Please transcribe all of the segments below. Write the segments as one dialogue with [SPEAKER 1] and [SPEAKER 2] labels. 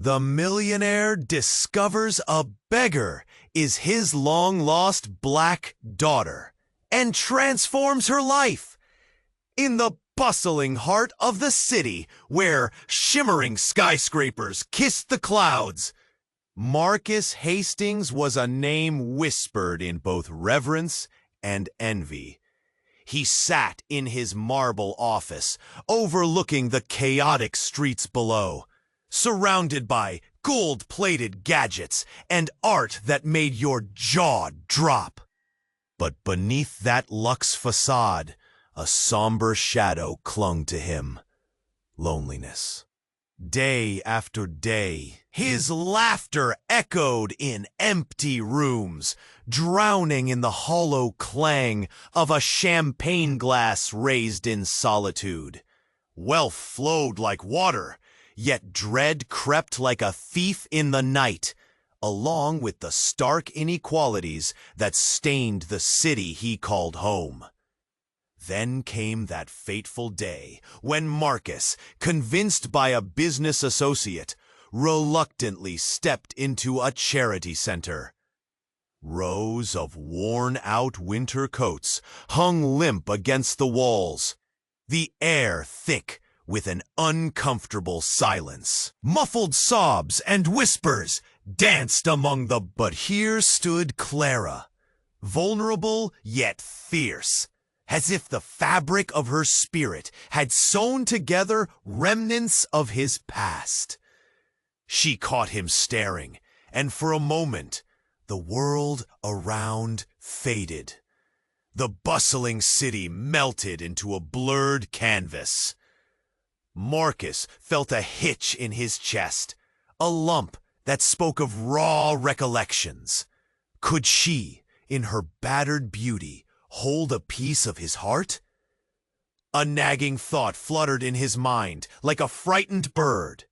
[SPEAKER 1] The millionaire discovers a beggar is his long-lost black daughter and transforms her life. In the bustling heart of the city, where shimmering skyscrapers kissed the clouds, Marcus Hastings was a name whispered in both reverence and envy. He sat in his marble office, overlooking the chaotic streets below, surrounded by gold-plated gadgets and art that made your jaw drop. But beneath that luxe facade, a somber shadow clung to him: loneliness. Day after day, his laughter echoed in empty rooms, drowning in the hollow clang of a champagne glass raised in solitude. Wealth flowed like water, yet dread crept like a thief in the night, along with the stark inequalities that stained the city he called home. Then came that fateful day when Marcus, convinced by a business associate, reluctantly stepped into a charity center. Rows of worn-out winter coats hung limp against the walls, the air thick with an uncomfortable silence. Muffled sobs and whispers danced among the... But here stood Clara, vulnerable yet fierce, as if the fabric of her spirit had sewn together remnants of his past. She caught him staring, and for a moment, the world around faded. The bustling city melted into a blurred canvas. Marcus felt a hitch in his chest, a lump that spoke of raw recollections. Could she, in her battered beauty, hold a piece of his heart? A nagging thought fluttered in his mind like a frightened bird.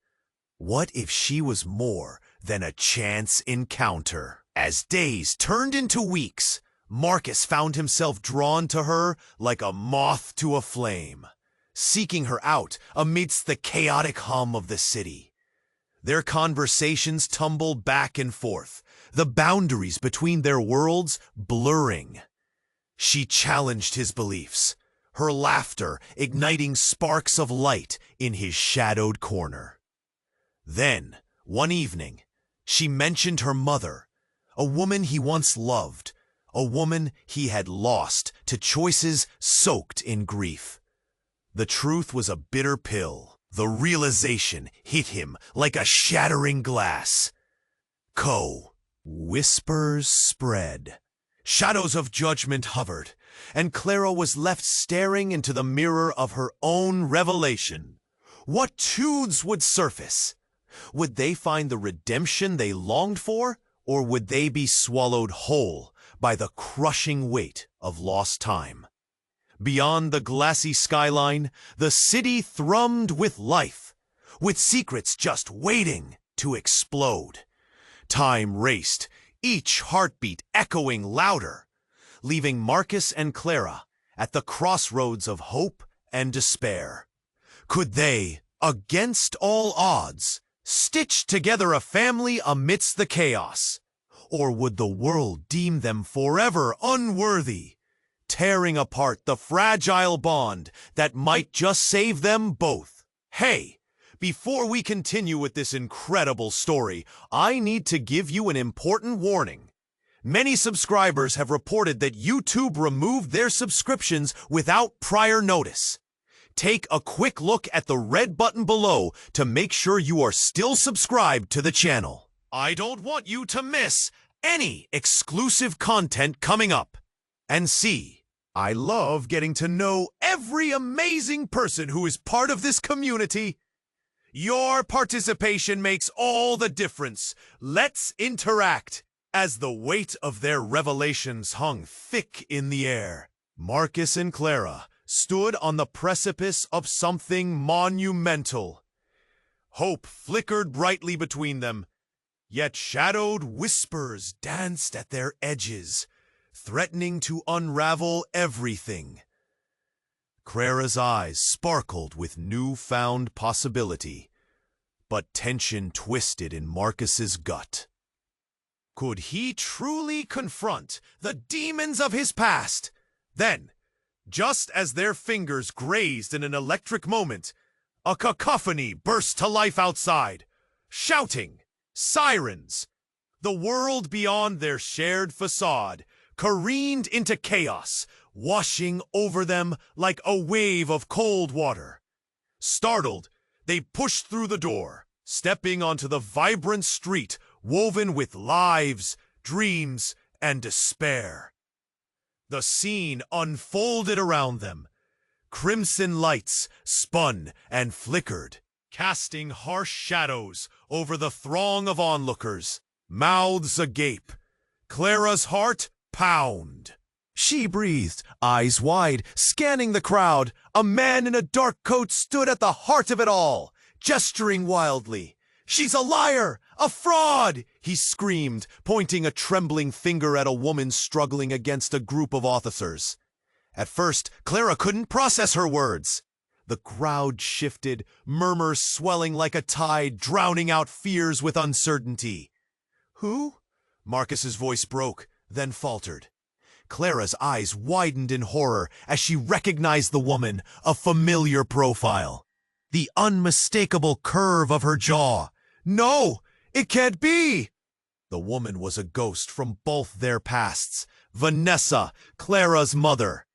[SPEAKER 1] What if she was more than a chance encounter? As days turned into weeks, Marcus found himself drawn to her like a moth to a flame, seeking her out amidst the chaotic hum of the city. Their conversations tumbled back and forth, the boundaries between their worlds blurring. She challenged his beliefs, her laughter igniting sparks of light in his shadowed corner. Then, one evening, she mentioned her mother, a woman he once loved, a woman he had lost to choices soaked in grief. The truth was a bitter pill. The realization hit him like a shattering glass. Whispers spread. Shadows of judgment hovered, and Clara was left staring into the mirror of her own revelation. What truths would surface? Would they find the redemption they longed for, or would they be swallowed whole by the crushing weight of lost time? Beyond the glassy skyline, the city thrummed with life, with secrets just waiting to explode. Time raced, each heartbeat echoing louder, leaving Marcus and Clara at the crossroads of hope and despair. Could they, against all odds, stitch together a family amidst the chaos? Or would the world deem them forever unworthy, tearing apart the fragile bond that might just save them both? Hey! Before we continue with this incredible story, I need to give you an important warning. Many subscribers have reported that YouTube removed their subscriptions without prior notice. Take a quick look at the red button below to make sure you are still subscribed to the channel. I don't want you to miss any exclusive content coming up. And see, I love getting to know every amazing person who is part of this community. Your participation makes all the difference. Let's interact. As the weight of their revelations hung thick in the air, Marcus and Clara stood on the precipice of something monumental. Hope flickered brightly between them, yet shadowed whispers danced at their edges, threatening to unravel everything. Clara's eyes sparkled with newfound possibility, but tension twisted in Marcus's gut. Could he truly confront the demons of his past? Then, just as their fingers grazed in an electric moment, a cacophony burst to life outside. Shouting, sirens. The world beyond their shared facade careened into chaos, washing over them like a wave of cold water. Startled, they pushed through the door, stepping onto the vibrant street woven with lives, dreams, and despair. The scene unfolded around them. Crimson lights spun and flickered, casting harsh shadows over the throng of onlookers, mouths agape. Clara's heart pound. She breathed, eyes wide, scanning the crowd. A man in a dark coat stood at the heart of it all, gesturing wildly. "She's a liar! A fraud!" he screamed, pointing a trembling finger at a woman struggling against a group of officers. At first, Clara couldn't process her words. The crowd shifted, murmurs swelling like a tide, drowning out fears with uncertainty. "Who?" Marcus's voice broke, then faltered. Clara's eyes widened in horror as she recognized the woman, a familiar profile. The unmistakable curve of her jaw. No, it can't be! The woman was a ghost from both their pasts. Vanessa, Clara's mother.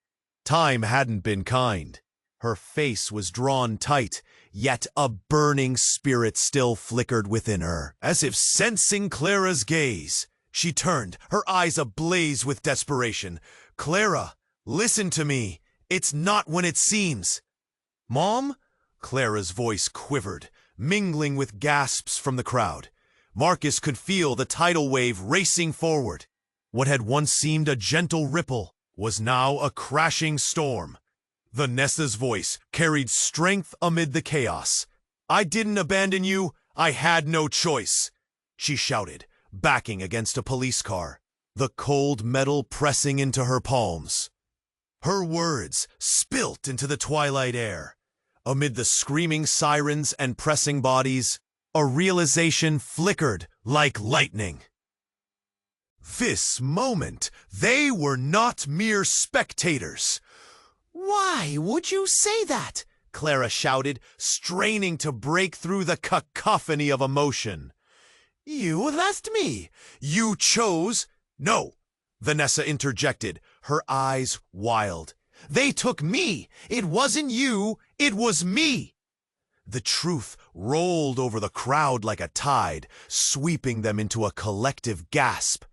[SPEAKER 1] Time hadn't been kind. Her face was drawn tight, yet a burning spirit still flickered within her. As if sensing Clara's gaze, she turned, her eyes ablaze with desperation. "Clara, listen to me. It's not when it seems." "Mom?" Clara's voice quivered, mingling with gasps from the crowd. Marcus could feel the tidal wave racing forward. What had once seemed a gentle ripple was now a crashing storm. Vanessa's voice carried strength amid the chaos. "I didn't abandon you. I had no choice," she shouted, backing against a police car, the cold metal pressing into her palms. Her words spilt into the twilight air. Amid the screaming sirens and pressing bodies, a realization flickered like lightning. This moment, they were not mere spectators. "Why would you say that?" Clara shouted, straining to break through the cacophony of emotion. "You left me. You chose—" "No," Vanessa interjected, her eyes wild. "They took me. It wasn't you, it was me." The truth rolled over the crowd like a tide, sweeping them into a collective gasp.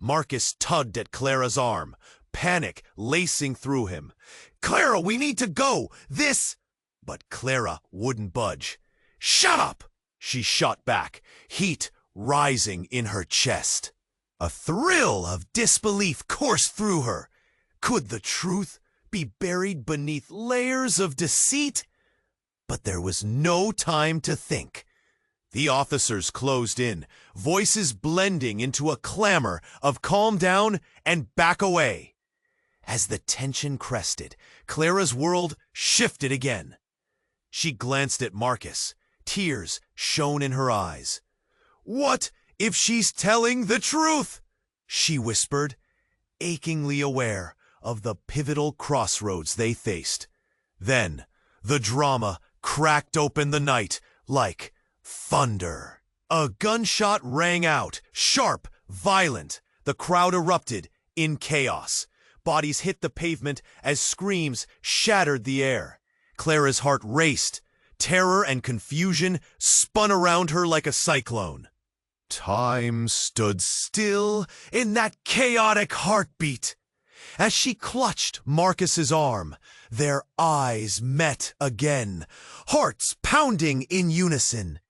[SPEAKER 1] Marcus tugged at Clara's arm, panic lacing through him. "Clara, we need to go! This—" But Clara wouldn't budge. "Shut up!" she shot back, heat rising in her chest. A thrill of disbelief coursed through her. Could the truth be buried beneath layers of deceit? But there was no time to think. The officers closed in, voices blending into a clamor of calm down and back away. As the tension crested, Clara's world shifted again. She glanced at Marcus. Tears shone in her eyes. "What if she's telling the truth?" she whispered, achingly aware of the pivotal crossroads they faced. Then, the drama cracked open the night like thunder. A gunshot rang out, sharp, violent. The crowd erupted in chaos. Bodies hit the pavement as screams shattered the air. Clara's heart raced. Terror and confusion spun around her like a cyclone. Time stood still in that chaotic heartbeat. As she clutched Marcus's arm, their eyes met again, hearts pounding in unison.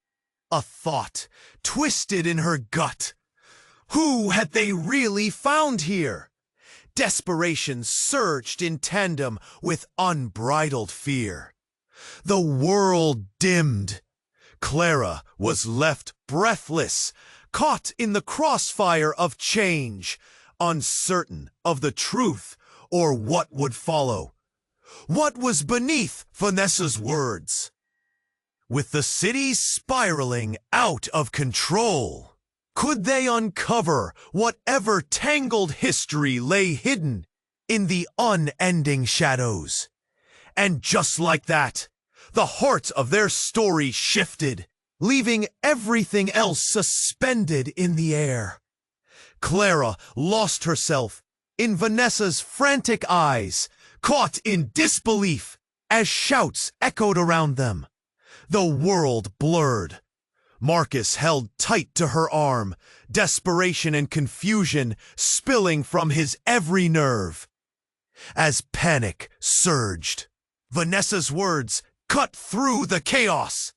[SPEAKER 1] A thought twisted in her gut. Who had they really found here? Desperation surged in tandem with unbridled fear. The world dimmed. Clara was left breathless, caught in the crossfire of change, uncertain of the truth or what would follow. What was beneath Vanessa's words? with the city spiraling out of control. Could they uncover whatever tangled history lay hidden in the unending shadows? And just like that, the heart of their story shifted, leaving everything else suspended in the air. Clara lost herself in Vanessa's frantic eyes, caught in disbelief as shouts echoed around them. The world blurred. Marcus held tight to her arm, desperation and confusion spilling from his every nerve. As panic surged, Vanessa's words cut through the chaos.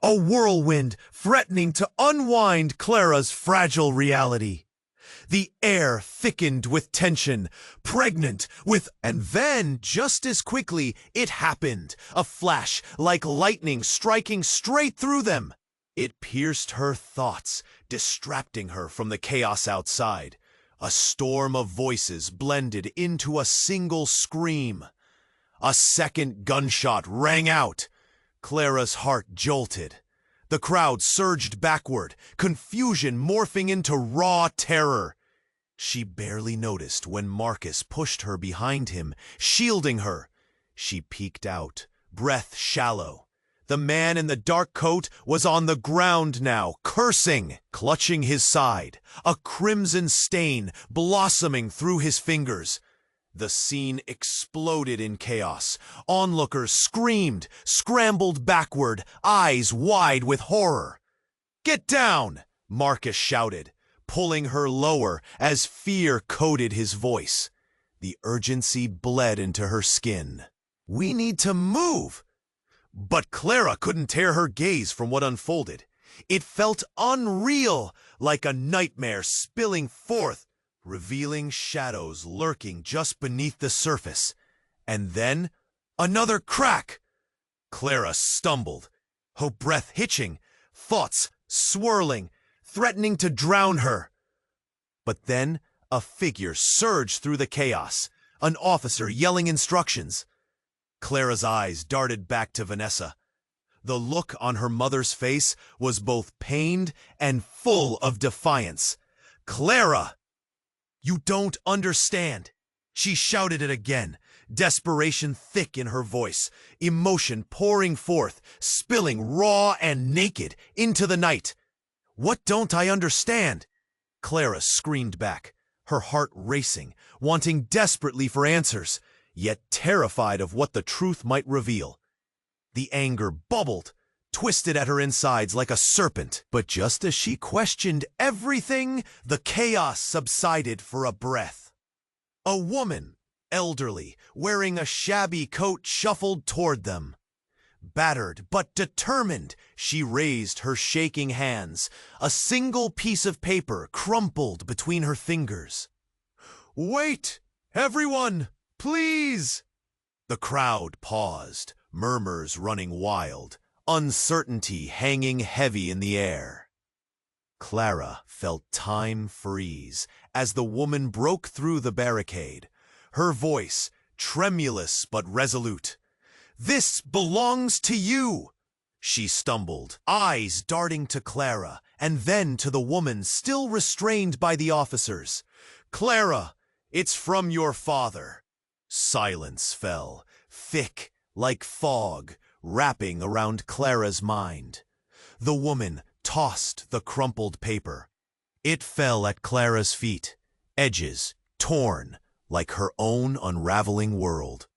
[SPEAKER 1] A whirlwind threatening to unwind Clara's fragile reality. The air thickened with tension, pregnant with... And then, just as quickly, it happened. A flash like lightning striking straight through them. It pierced her thoughts, distracting her from the chaos outside. A storm of voices blended into a single scream. A second gunshot rang out. Clara's heart jolted. The crowd surged backward, confusion morphing into raw terror. She barely noticed when Marcus pushed her behind him, shielding her. She peeked out, breath shallow. The man in the dark coat was on the ground now, cursing, clutching his side, a crimson stain blossoming through his fingers. The scene exploded in chaos. Onlookers screamed, scrambled backward, eyes wide with horror. "Get down!" Marcus shouted, pulling her lower as fear coated his voice. The urgency bled into her skin. "We need to move!" But Clara couldn't tear her gaze from what unfolded. It felt unreal, like a nightmare spilling forth, revealing shadows lurking just beneath the surface. And then, another crack! Clara stumbled, her breath hitching, thoughts swirling, threatening to drown her. But then, a figure surged through the chaos, an officer yelling instructions. Clara's eyes darted back to Vanessa. The look on her mother's face was both pained and full of defiance. "Clara! You don't understand!" She shouted it again, desperation thick in her voice, emotion pouring forth, spilling raw and naked into the night. "What don't I understand?" Clara screamed back, her heart racing, wanting desperately for answers, yet terrified of what the truth might reveal. The anger bubbled, twisted at her insides like a serpent. But just as she questioned everything, the chaos subsided for a breath. A woman, elderly, wearing a shabby coat, shuffled toward them. Battered but determined, she raised her shaking hands, a single piece of paper crumpled between her fingers. "Wait, everyone! Please!" The crowd paused, murmurs running wild, uncertainty hanging heavy in the air. Clara felt time freeze as the woman broke through the barricade, her voice tremulous but resolute. "This belongs to you!" She stumbled, eyes darting to Clara, and then to the woman still restrained by the officers. "Clara, it's from your father." Silence fell, thick like fog, wrapping around Clara's mind. The woman tossed the crumpled paper. It fell at Clara's feet, edges torn like her own unraveling world.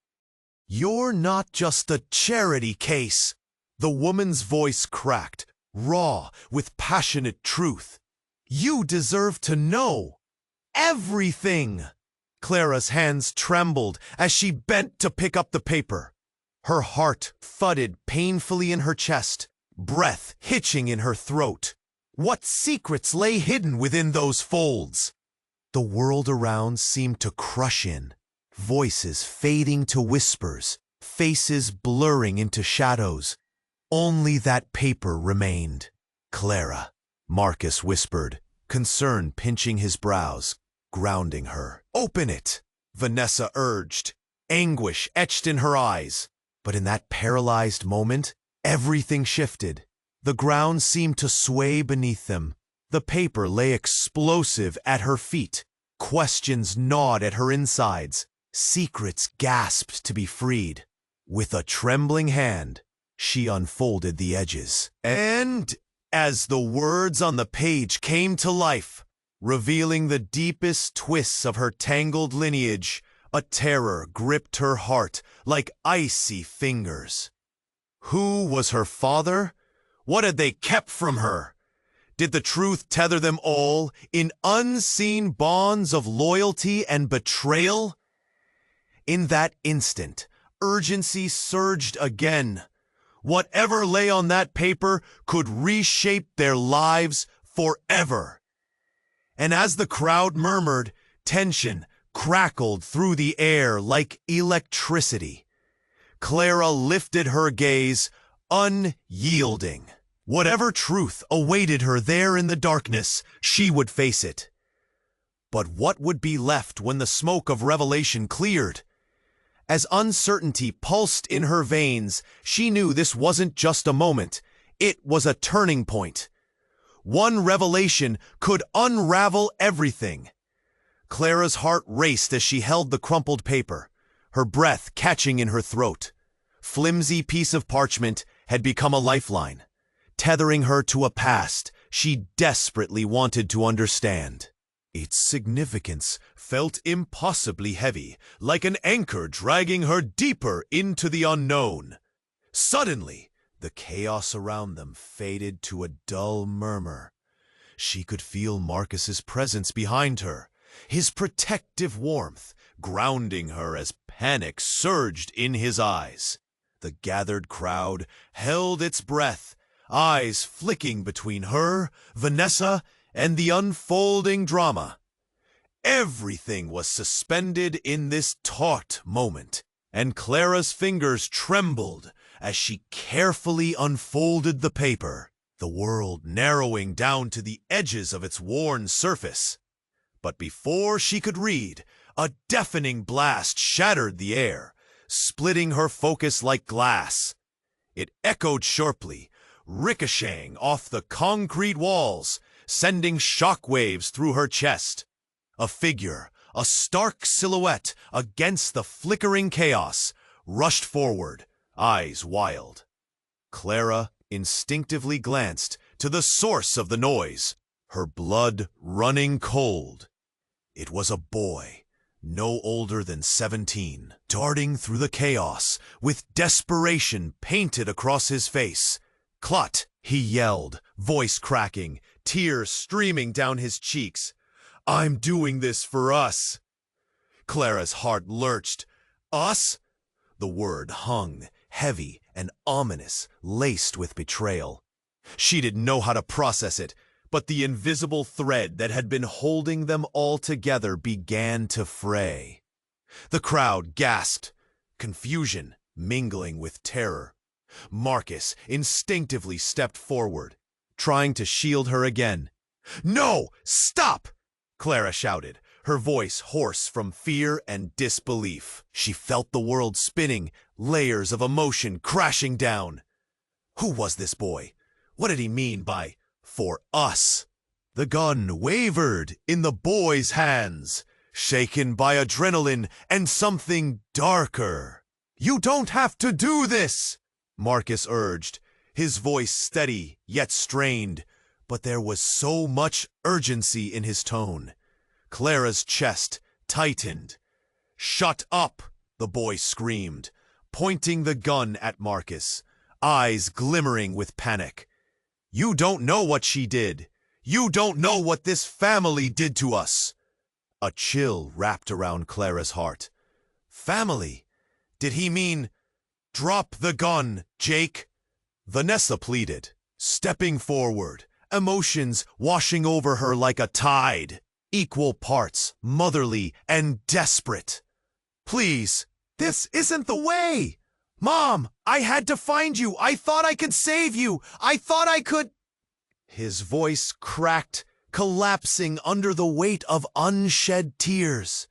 [SPEAKER 1] "You're not just a charity case." The woman's voice cracked, raw with passionate truth. "You deserve to know everything." Clara's hands trembled as she bent to pick up the paper. Her heart thudded painfully in her chest, breath hitching in her throat. What secrets lay hidden within those folds? The world around seemed to crush in, voices fading to whispers, faces blurring into shadows. Only that paper remained. "Clara," Marcus whispered, concern pinching his brows, grounding her. "Open it," Vanessa urged, anguish etched in her eyes. But in that paralyzed moment, Everything shifted. The ground seemed to sway beneath them. The paper lay explosive at her feet. Questions gnawed at her insides. Secrets gasped to be freed. With a trembling hand, she unfolded the edges. And as the words on the page came to life, revealing the deepest twists of her tangled lineage, a terror gripped her heart like icy fingers. Who was her father? What had they kept from her? Did the truth tether them all in unseen bonds of loyalty and betrayal? In that instant, urgency surged again. Whatever lay on that paper could reshape their lives forever. And as the crowd murmured, tension crackled through the air like electricity. Clara lifted her gaze, unyielding. Whatever truth awaited her there in the darkness, she would face it. But what would be left when the smoke of revelation cleared? As uncertainty pulsed in her veins, she knew this wasn't just a moment. It was a turning point. One revelation could unravel everything. Clara's heart raced as she held the crumpled paper, her breath catching in her throat. Flimsy piece of parchment had become a lifeline, tethering her to a past she desperately wanted to understand. Its significance felt impossibly heavy, like an anchor dragging her deeper into the unknown. Suddenly, the chaos around them faded to a dull murmur. She could feel Marcus's presence behind her, his protective warmth grounding her as panic surged in his eyes. The gathered crowd held its breath, eyes flicking between her, Vanessa, and the unfolding drama. Everything was suspended in this taut moment, and Clara's fingers trembled as she carefully unfolded the paper, the world narrowing down to the edges of its worn surface. But before she could read, a deafening blast shattered the air, splitting her focus like glass. It echoed sharply, ricocheting off the concrete walls, sending shockwaves through her chest. A figure, a stark silhouette against the flickering chaos, rushed forward, eyes wild. Clara instinctively glanced to the source of the noise, her blood running cold. It was a boy, no older than 17, darting through the chaos with desperation painted across his face. "Clut!" he yelled, voice cracking, tears streaming down his cheeks. "I'm doing this for us." Clara's heart lurched. Us? The word hung, heavy and ominous, laced with betrayal. She didn't know how to process it, but the invisible thread that had been holding them all together began to fray. The crowd gasped, confusion mingling with terror. Marcus instinctively stepped forward, trying to shield her again. "No! Stop!" Clara shouted, her voice hoarse from fear and disbelief. She felt the world spinning, layers of emotion crashing down. Who was this boy? What did he mean by "for us"? The gun wavered in the boy's hands, shaken by adrenaline and something darker. "You don't have to do this," Marcus urged, his voice steady yet strained, but there was so much urgency in his tone. Clara's chest tightened. "Shut up," the boy screamed, pointing the gun at Marcus, eyes glimmering with panic. "You don't know what she did. You don't know what this family did to us." A chill wrapped around Clara's heart. Family? Did he mean, "Drop the gun, Jake"? Vanessa pleaded, stepping forward, emotions washing over her like a tide, equal parts motherly and desperate. "Please, this isn't the way. Mom, I had to find you. I thought I could save you. I thought I could—" His voice cracked, collapsing under the weight of unshed tears.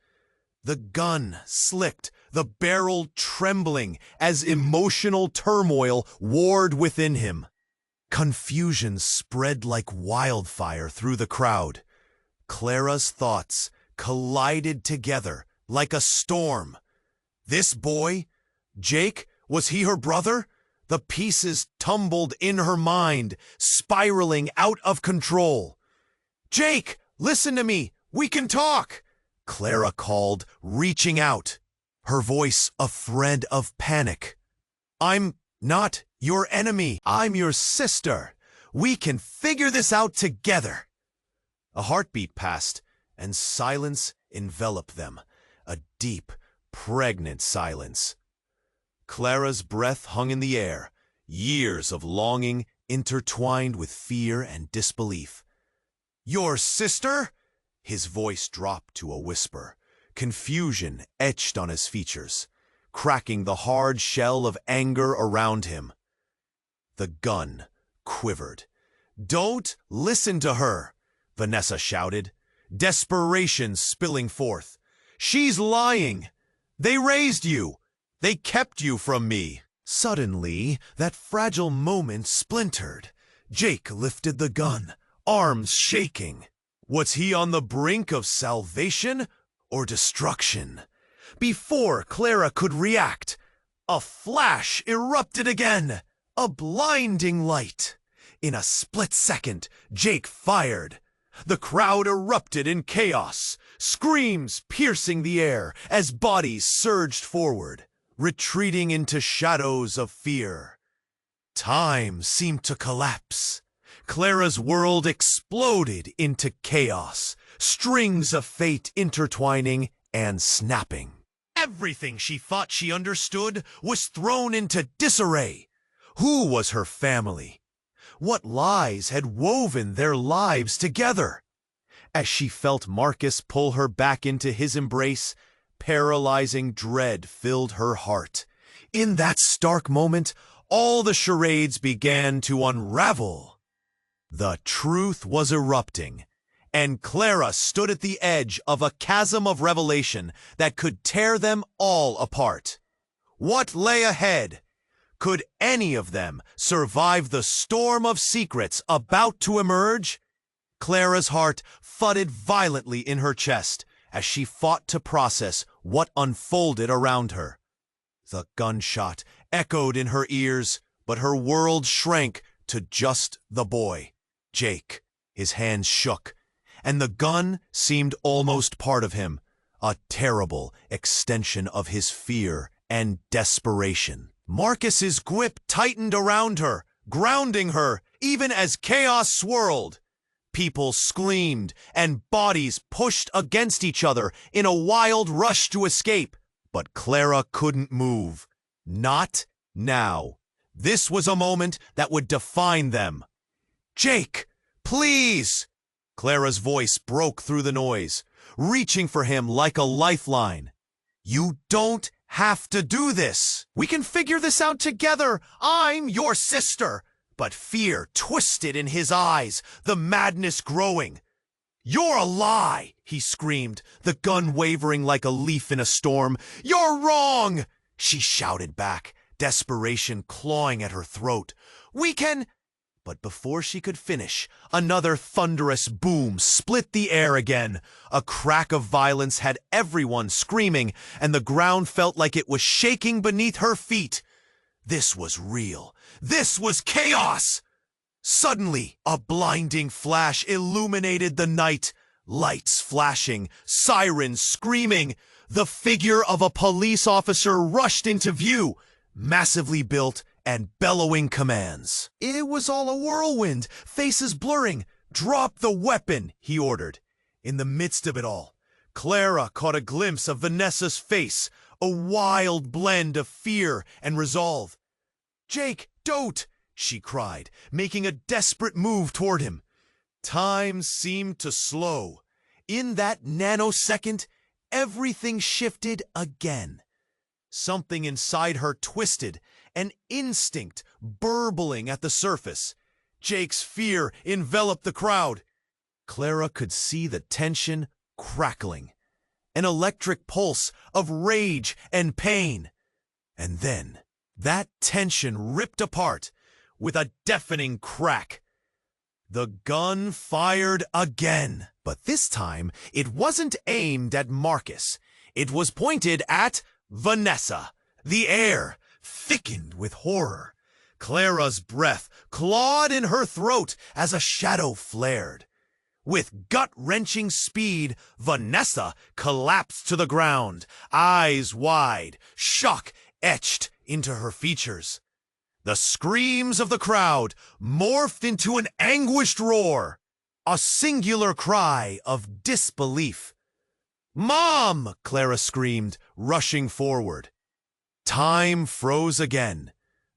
[SPEAKER 1] The gun slicked, the barrel trembling as emotional turmoil warred within him. Confusion spread like wildfire through the crowd. Clara's thoughts collided together like a storm. This boy? Jake? Was he her brother? The pieces tumbled in her mind, spiraling out of control. "Jake, listen to me! We can talk!" Clara called, reaching out, her voice a thread of panic. "I'm not your enemy. I'm your sister. We can figure this out together." A heartbeat passed, and silence enveloped them, a deep, pregnant silence. Clara's breath hung in the air, years of longing intertwined with fear and disbelief. "Your sister?" His voice dropped to a whisper, confusion etched on his features, cracking the hard shell of anger around him. The gun quivered. "Don't listen to her," Vanessa shouted, desperation spilling forth. "She's lying. They raised you. They kept you from me." Suddenly, that fragile moment splintered. Jake lifted the gun, arms shaking. Was he on the brink of salvation or destruction? Before Clara could react, a flash erupted again, a blinding light. In a split second, Jake fired. The crowd erupted in chaos, screams piercing the air as bodies surged forward, retreating into shadows of fear. Time seemed to collapse. Clara's world exploded into chaos, strings of fate intertwining and snapping. Everything she thought she understood was thrown into disarray. Who was her family? What lies had woven their lives together? As she felt Marcus pull her back into his embrace, paralyzing dread filled her heart. In that stark moment, all the charades began to unravel. The truth was erupting, and Clara stood at the edge of a chasm of revelation that could tear them all apart. What lay ahead? Could any of them survive the storm of secrets about to emerge? Clara's heart thudded violently in her chest as she fought to process what unfolded around her. The gunshot echoed in her ears, but her world shrank to just the boy, Jake. His hands shook, and the gun seemed almost part of him, a terrible extension of his fear and desperation. Marcus's grip tightened around her, grounding her, even as chaos swirled. People screamed, and bodies pushed against each other in a wild rush to escape. But Clara couldn't move. Not now. This was a moment that would define them. "Jake, please!" Clara's voice broke through the noise, reaching for him like a lifeline. "You don't have to do this. We can figure this out together. I'm your sister." But fear twisted in his eyes, the madness growing. "You're a lie!" he screamed, the gun wavering like a leaf in a storm. "You're wrong!" she shouted back, desperation clawing at her throat. "We can—" But before she could finish, another thunderous boom split the air again. A crack of violence had everyone screaming, and the ground felt like it was shaking beneath her feet. This was real. This was chaos! Suddenly, a blinding flash illuminated the night. Lights flashing, sirens screaming. The figure of a police officer rushed into view, massively built and bellowing commands. It was all a whirlwind, faces blurring. "Drop the weapon," he ordered. In the midst of it all, Clara caught a glimpse of Vanessa's face, a wild blend of fear and resolve. "Jake, don't!" she cried, making a desperate move toward him. Time seemed to slow. In that nanosecond, everything shifted again. Something inside her twisted, an instinct burbling at the surface. Jake's fear enveloped the crowd. Clara could see the tension crackling. an electric pulse of rage and pain. And then, that tension ripped apart with a deafening crack. The gun fired again, but this time it wasn't aimed at Marcus. It was pointed at Vanessa. The air thickened with horror. Clara's breath clawed in her throat as a shadow flared. With gut-wrenching speed, Vanessa collapsed to the ground, eyes wide, shock etched into her features. The screams of the crowd morphed into an anguished roar, a singular cry of disbelief. "Mom!" Clara screamed, rushing forward. Time froze again,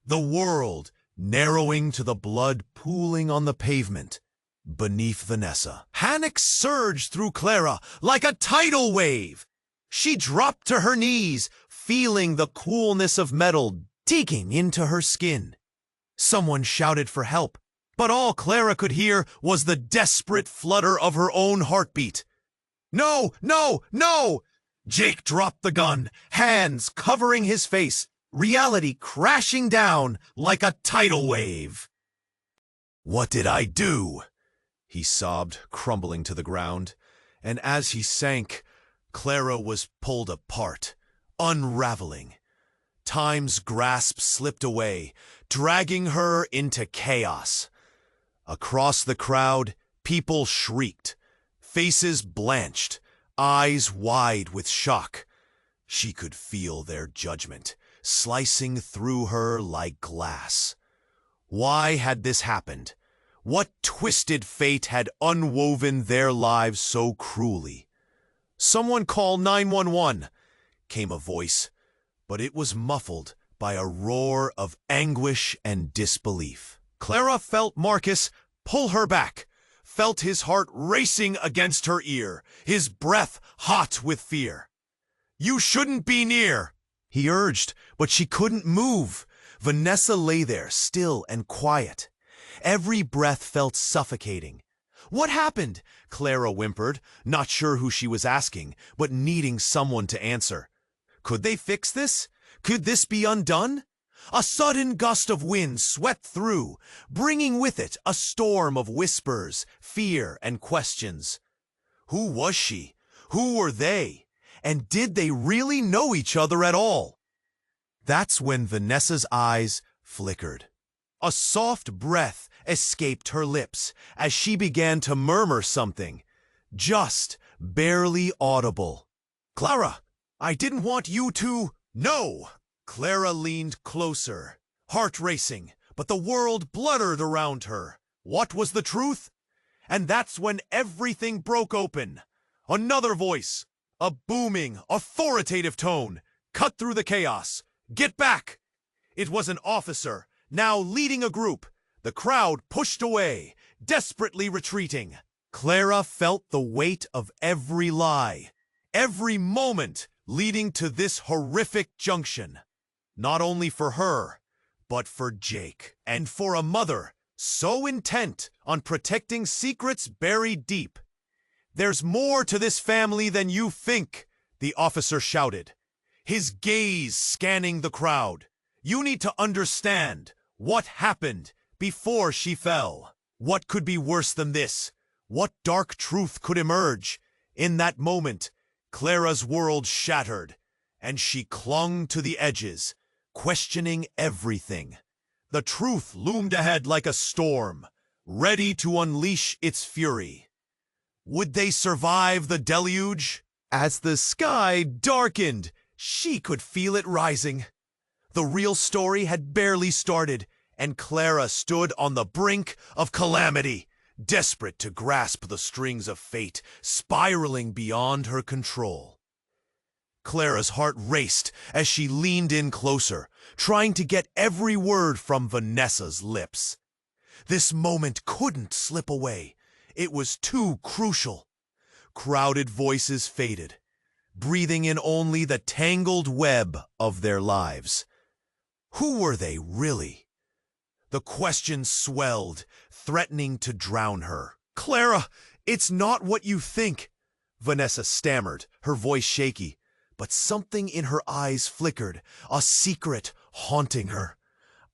[SPEAKER 1] the world narrowing to the blood pooling on the pavement beneath Vanessa. Panic surged through Clara like a tidal wave. She dropped to her knees, feeling the coolness of metal digging into her skin. Someone shouted for help, but all Clara could hear was the desperate flutter of her own heartbeat. "No, no, no!" Jake dropped the gun, hands covering his face, reality crashing down like a tidal wave. "What did I do?" he sobbed, crumbling to the ground. And as he sank, Clara was pulled apart, unraveling. Time's grasp slipped away, dragging her into chaos. Across the crowd, people shrieked, faces blanched, eyes wide with shock. She could feel their judgment, slicing through her like glass. Why had this happened? What twisted fate had unwoven their lives so cruelly? "Someone call 911, came a voice, but it was muffled by a roar of anguish and disbelief. Clara felt Marcus pull her back, felt his heart racing against her ear, his breath hot with fear. "You shouldn't be near," he urged, but she couldn't move. Vanessa lay there, still and quiet. Every breath felt suffocating. "What happened?" Clara whimpered, not sure who she was asking, but needing someone to answer. Could they fix this? Could this be undone? A sudden gust of wind swept through, bringing with it a storm of whispers, fear, and questions. Who was she? Who were they? And did they really know each other at all? That's when Vanessa's eyes flickered. A soft breath escaped her lips as she began to murmur something, just barely audible. "Clara, I didn't want you to..." "No!" Clara leaned closer, heart racing, but the world blurred around her. What was the truth? And that's when everything broke open. Another voice, a booming, authoritative tone, cut through the chaos. "Get back!" It was an officer, now leading a group. The crowd pushed away, desperately retreating. Clara felt the weight of every lie, every moment leading to this horrific junction. Not only for her, but for Jake, and for a mother so intent on protecting secrets buried deep. "There's more to this family than you think," the officer shouted, his gaze scanning the crowd. "You need to understand what happened before she fell. What could be worse than this? What dark truth could emerge?" In that moment, Clara's world shattered, and she clung to the edges, questioning everything. The truth loomed ahead like a storm, ready to unleash its fury. Would they survive the deluge? As the sky darkened, she could feel it rising. The real story had barely started, and Clara stood on the brink of calamity, desperate to grasp the strings of fate spiraling beyond her control. Clara's heart raced as she leaned in closer, trying to get every word from Vanessa's lips. This moment couldn't slip away. It was too crucial. Crowded voices faded, breathing in only the tangled web of their lives. Who were they really? The questions swelled, threatening to drown her. "Clara, it's not what you think." Vanessa stammered, her voice shaky, but something in her eyes flickered, a secret haunting her.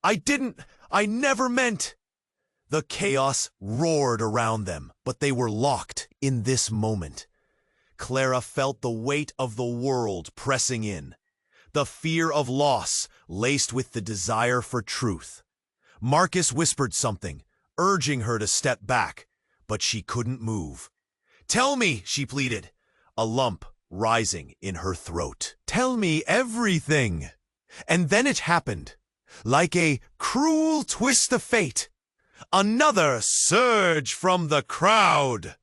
[SPEAKER 1] I never meant. The chaos roared around them, but they were locked in this moment. Clara felt the weight of the world pressing in, the fear of loss laced with the desire for truth. Marcus whispered something, urging her to step back, but she couldn't move. "Tell me," she pleaded, a lump rising in her throat. "Tell me everything." And then it happened, like a cruel twist of fate. Another surge from the crowd.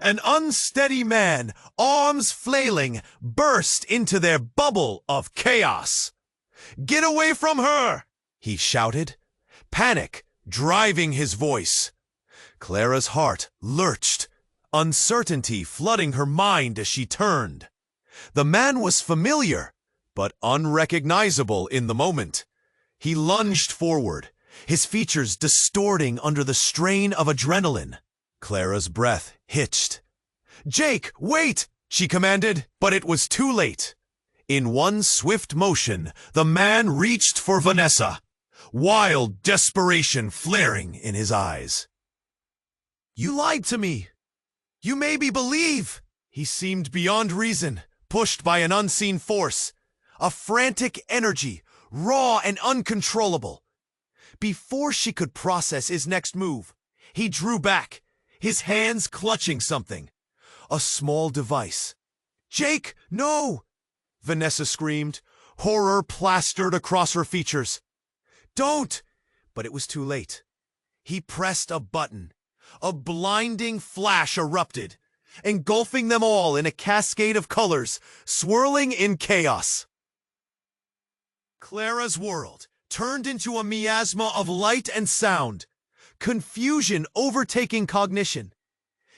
[SPEAKER 1] An unsteady man, arms flailing, burst into their bubble of chaos. "Get away from her!" he shouted, panic driving his voice. Clara's heart lurched, uncertainty flooding her mind as she turned. The man was familiar, but unrecognizable in the moment. He lunged forward, his features distorting under the strain of adrenaline. Clara's breath hitched. "Jake, wait!" she commanded, but it was too late. In one swift motion, the man reached for Vanessa, wild desperation flaring in his eyes. "You lied to me. You made me believe." He seemed beyond reason, pushed by an unseen force, a frantic energy, raw and uncontrollable. Before she could process his next move, he drew back, his hands clutching something, a small device. "Jake, no!" Vanessa screamed, horror plastered across her features. "Don't!" But it was too late. He pressed a button. A blinding flash erupted, engulfing them all in a cascade of colors, swirling in chaos. Clara's world turned into a miasma of light and sound, confusion overtaking cognition.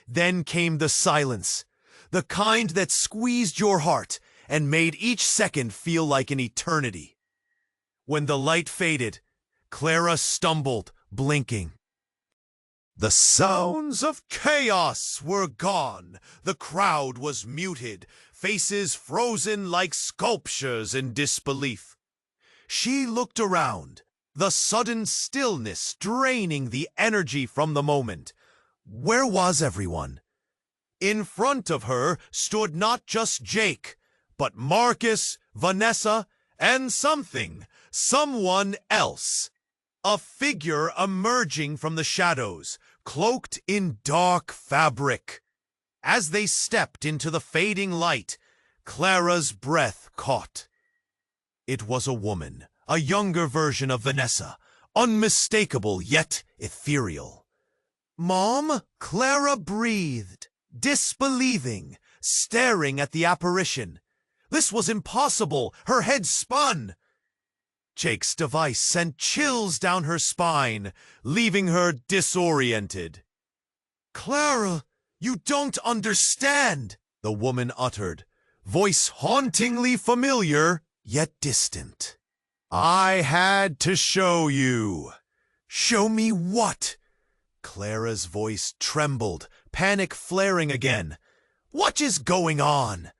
[SPEAKER 1] Then came the silence, the kind that squeezed your heart and made each second feel like an eternity. When the light faded, Clara stumbled, blinking. The sounds of chaos were gone. The crowd was muted, faces frozen like sculptures in disbelief. She looked around, the sudden stillness draining the energy from the moment. Where was everyone? In front of her stood not just Jake, but Marcus, Vanessa, and someone else. A figure emerging from the shadows, cloaked in dark fabric. As they stepped into the fading light, Clara's breath caught. It was a woman, a younger version of Vanessa, unmistakable yet ethereal. "Mom?" Clara breathed, disbelieving, staring at the apparition. This was impossible. Her head spun. Jake's device sent chills down her spine, leaving her disoriented. "Clara, you don't understand," the woman uttered, voice hauntingly familiar, yet distant. "I had to show you." "Show me what?" Clara's voice trembled, panic flaring again. "What is going on?"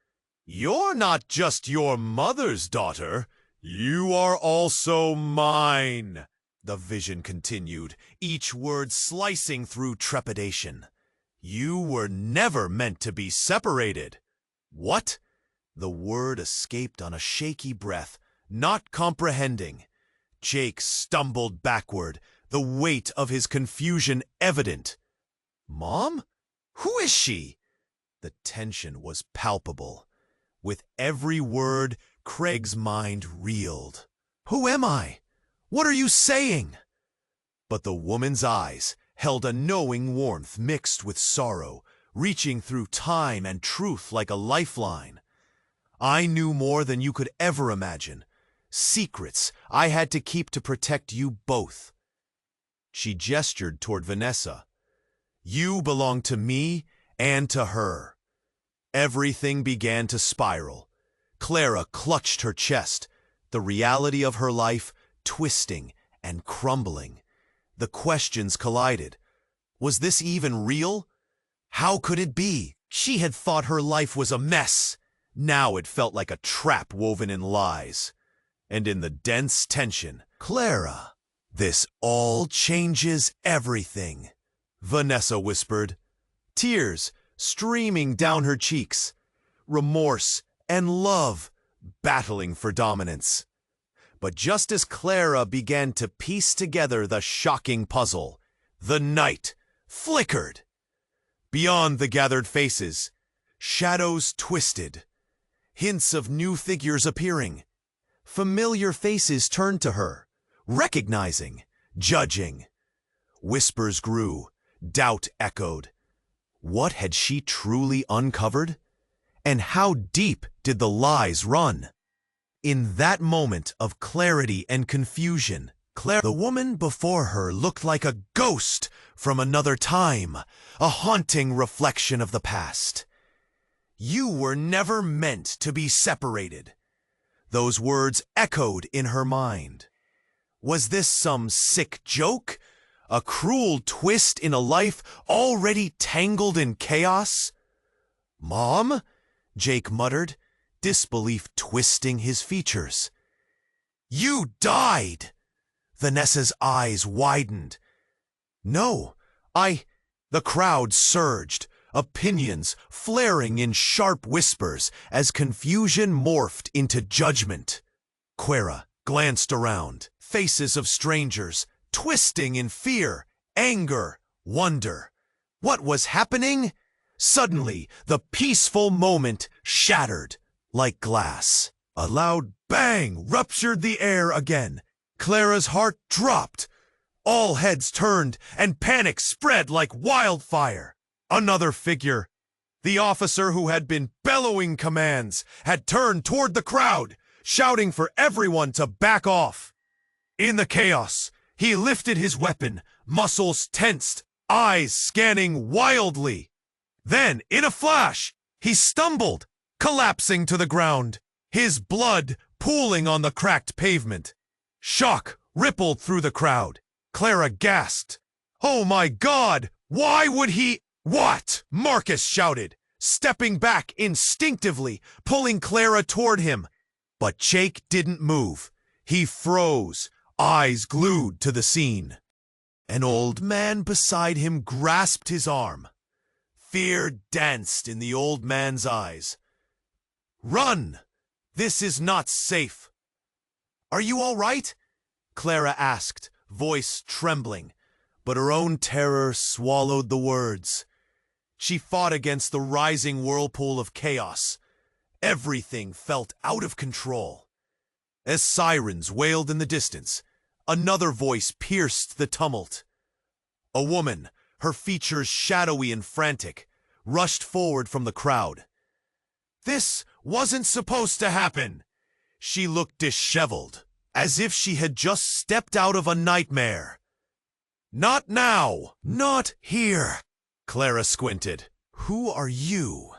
[SPEAKER 1] "You're not just your mother's daughter. You are also mine," the vision continued, each word slicing through trepidation. "You were never meant to be separated." "What?" The word escaped on a shaky breath, not comprehending. Jake stumbled backward, the weight of his confusion evident. "Mom? Who is she?" The tension was palpable. With every word, Craig's mind reeled. "Who am I? What are you saying?" But the woman's eyes held a knowing warmth mixed with sorrow, reaching through time and truth like a lifeline. "I knew more than you could ever imagine. Secrets I had to keep to protect you both." She gestured toward Vanessa. "You belong to me and to her." Everything began to spiral. Clara clutched her chest, the reality of her life twisting and crumbling. The questions collided. Was this even real? How could it be? She had thought her life was a mess. Now it felt like a trap woven in lies. And in the dense tension, Clara, this all changes everything, Vanessa whispered, tears streaming down her cheeks, remorse and love battling for dominance. But just as Clara began to piece together the shocking puzzle, the night flickered. Beyond the gathered faces, shadows twisted, hints of new figures appearing. Familiar faces turned to her, recognizing, judging. Whispers grew, doubt echoed. What had she truly uncovered? And how deep did the lies run? In that moment of clarity and confusion, the woman before her looked like a ghost from another time, a haunting reflection of the past. You were never meant to be separated. Those words echoed in her mind. Was this some sick joke? A cruel twist in a life already tangled in chaos? "Mom?" Jake muttered, disbelief twisting his features. "You died!" Vanessa's eyes widened. "No, The crowd surged, opinions flaring in sharp whispers as confusion morphed into judgment. Clara glanced around, faces of strangers, twisting in fear, anger, wonder. What was happening? Suddenly, the peaceful moment shattered like glass. A loud bang ruptured the air again. Clara's heart dropped. All heads turned, and panic spread like wildfire. Another figure, the officer who had been bellowing commands, had turned toward the crowd, shouting for everyone to back off. In the chaos, he lifted his weapon, muscles tensed, eyes scanning wildly. Then, in a flash, he stumbled, collapsing to the ground, his blood pooling on the cracked pavement. Shock rippled through the crowd. Clara gasped. "Oh my God! Why would he—" "What?" Marcus shouted, stepping back instinctively, pulling Clara toward him. But Jake didn't move. He froze, eyes glued to the scene. An old man beside him grasped his arm. Fear danced in the old man's eyes. "Run! This is not safe." "Are you all right?" Clara asked, voice trembling, but her own terror swallowed the words. She fought against the rising whirlpool of chaos. Everything felt out of control. As sirens wailed in the distance, another voice pierced the tumult. A woman, her features shadowy and frantic, rushed forward from the crowd. "This wasn't supposed to happen." She looked disheveled, as if she had just stepped out of a nightmare. "Not now! Not here!" Clara squinted. "Who are you?"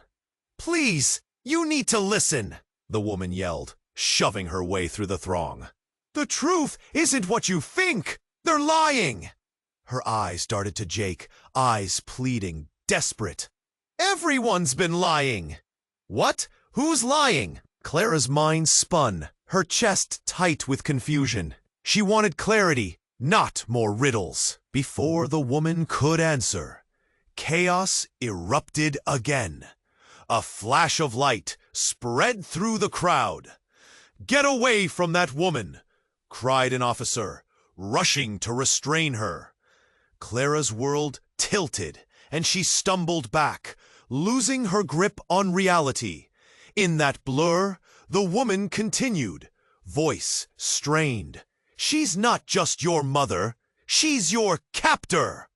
[SPEAKER 1] "Please, you need to listen," the woman yelled, shoving her way through the throng. "The truth isn't what you think! They're lying!" Her eyes darted to Jake, eyes pleading, desperate. "Everyone's been lying!" "What? Who's lying?" Clara's mind spun, her chest tight with confusion. She wanted clarity, not more riddles. Before the woman could answer, chaos erupted again. A flash of light spread through the crowd. "Get away from that woman!" cried an officer, rushing to restrain her. Clara's world tilted, and she stumbled back, losing her grip on reality. In that blur, the woman continued, voice strained. "She's not just your mother. She's your captor."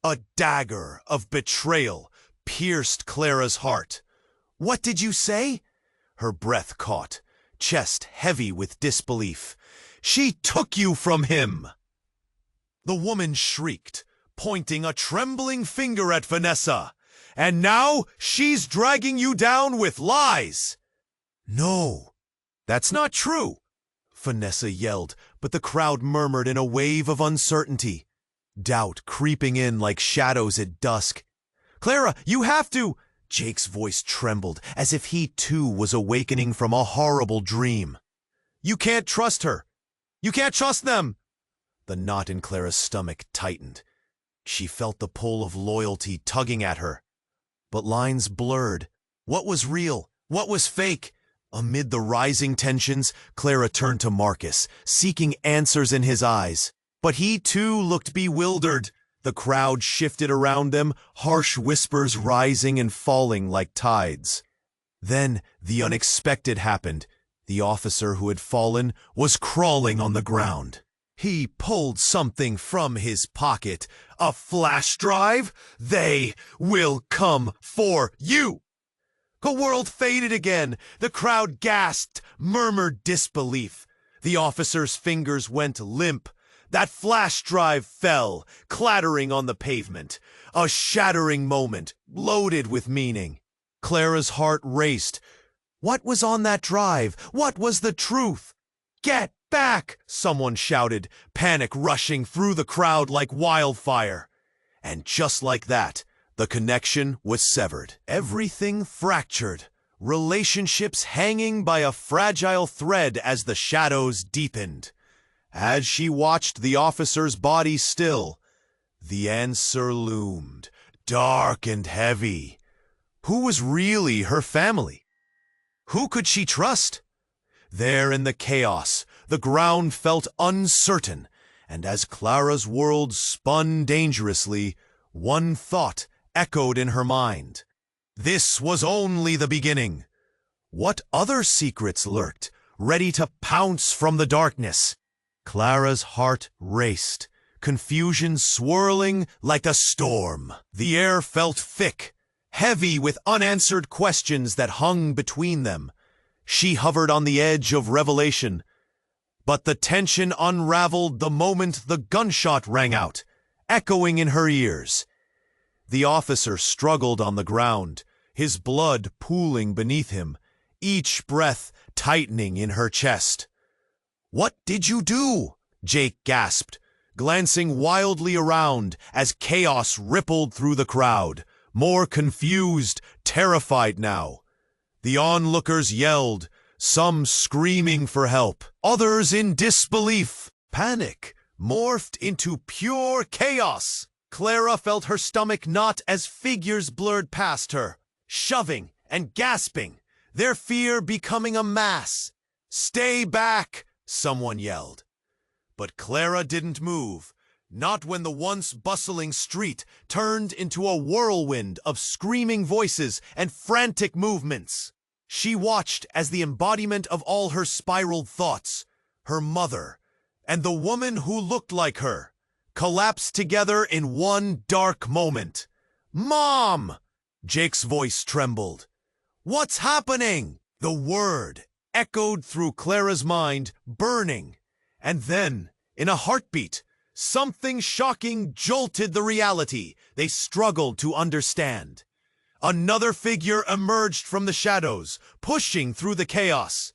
[SPEAKER 1] A dagger of betrayal pierced Clara's heart. "What did you say?" Her breath caught, chest heavy with disbelief. "She took you from him!" The woman shrieked, pointing a trembling finger at Vanessa. "And now she's dragging you down with lies!" "No, that's not true!" Vanessa yelled, but the crowd murmured in a wave of uncertainty, doubt creeping in like shadows at dusk. "Clara, you have to—" Jake's voice trembled, as if he too was awakening from a horrible dream. "You can't trust her! You can't trust them!" The knot in Clara's stomach tightened. She felt the pull of loyalty tugging at her. But lines blurred. What was real? What was fake? Amid the rising tensions, Clara turned to Marcus, seeking answers in his eyes. But he too looked bewildered. The crowd shifted around them, harsh whispers rising and falling like tides. Then the unexpected happened. The officer who had fallen was crawling on the ground. He pulled something from his pocket. "A flash drive? They will come for you!" The world faded again. The crowd gasped, murmured disbelief. The officer's fingers went limp. That flash drive fell, clattering on the pavement. A shattering moment, loaded with meaning. Clara's heart raced. What was on that drive? What was the truth? "Get back!" someone shouted, panic rushing through the crowd like wildfire. And just like that, the connection was severed. Everything fractured, relationships hanging by a fragile thread as the shadows deepened. As she watched the officer's body still, the answer loomed, dark and heavy. Who was really her family? Who could she trust? There in the chaos, the ground felt uncertain, and as Clara's world spun dangerously, one thought echoed in her mind. This was only the beginning. What other secrets lurked, ready to pounce from the darkness? Clara's heart raced, confusion swirling like a storm. The air felt thick, heavy with unanswered questions that hung between them. She hovered on the edge of revelation. But the tension unraveled the moment the gunshot rang out, echoing in her ears. The officer struggled on the ground, his blood pooling beneath him, each breath tightening in her chest. "What did you do?" Jake gasped, glancing wildly around as chaos rippled through the crowd, more confused, terrified now. The onlookers yelled, some screaming for help, others in disbelief. Panic morphed into pure chaos. Clara felt her stomach knot as figures blurred past her, shoving and gasping, their fear becoming a mass. "Stay back!" someone yelled. But Clara didn't move, not when the once bustling street turned into a whirlwind of screaming voices and frantic movements. She watched as the embodiment of all her spiraled thoughts, her mother, and the woman who looked like her, collapsed together in one dark moment. "Mom!" Jake's voice trembled. "What's happening?" The word echoed through Clara's mind, burning. And then, in a heartbeat, something shocking jolted the reality they struggled to understand. Another figure emerged from the shadows, pushing through the chaos.